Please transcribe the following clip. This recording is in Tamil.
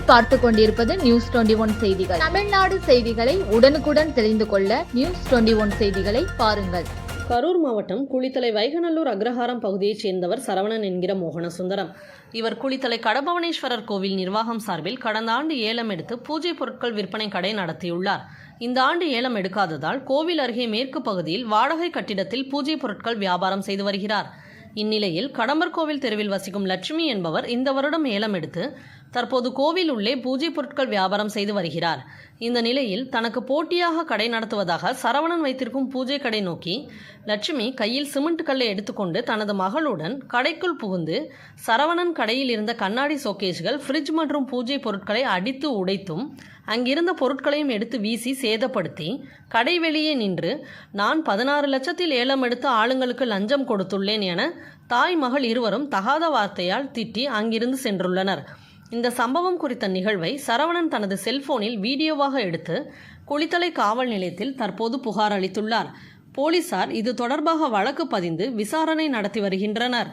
நீங்கள் பார்த்து கொண்டிருப்பது நியூஸ் 21 செய்திகள். தமிழ்நாடு செய்திகளை உடனுக்குடன் தெரிந்து கொள்ள நியூஸ் 21 செய்திகளை பாருங்கள். கரூர் மாவட்டம் குளித்தலை வைகநல்லூர் அக்ரஹாரம் பகுதியைச் சேர்ந்தவர் சரவணன் என்கிற மோகனசுந்தரம். இவர் குளித்தலை கடபவனேஸ்வரர் கோவில் நிர்வாகம் சார்பில் கடந்த ஆண்டு ஏலம் எடுத்து பூஜை பொருட்கள் விற்பனை கடை நடத்தியுள்ளார். இந்த ஆண்டு ஏலம் எடுக்காததால் கோவில் அருகே மேற்கு பகுதியில் வாடகை கட்டிடத்தில் பூஜை பொருட்கள் வியாபாரம் செய்து வருகிறார். இந்நிலையில் கடம்பர் கோவில் தெருவில் வசிக்கும் லட்சுமி என்பவர் இந்த வருடம் ஏலம் எடுத்து தற்போது கோவில் உள்ளே பூஜை பொருட்கள் வியாபாரம் செய்து வருகிறார். இந்த நிலையில் தனக்கு போட்டியாக கடை நடத்துவதாக சரவணன் வைத்திருக்கும் பூஜை கடை நோக்கி லட்சுமி கையில் சிமெண்ட் கல்லை எடுத்துக்கொண்டு தனது மகளுடன் கடைக்குள் புகுந்து சரவணன் கடையில் இருந்த கண்ணாடி சோகேஸ்கள், ஃப்ரிட்ஜ் மற்றும் பூஜை பொருட்களை அடித்து உடைத்தும் அங்கிருந்த பொருட்களையும் எடுத்து வீசி சேதப்படுத்தி கடை வெளியே நின்று நான் 16 லட்சத்தில் ஏலம் எடுத்து ஆளுங்களுக்கு லஞ்சம் கொடுத்துள்ளேன் என தாய் மகள் இருவரும் தகாத வார்த்தையால் திட்டி அங்கிருந்து சென்றுள்ளனர். இந்த சம்பவம் குறித்த நிகழ்வை சரவணன் தனது செல்போனில் வீடியோவாக எடுத்து குளித்தலை காவல் நிலையத்தில் தற்போது புகார் அளித்துள்ளார். போலீசார் இது தொடர்பாக வழக்கு பதிந்து விசாரணை நடத்தி வருகின்றனர்.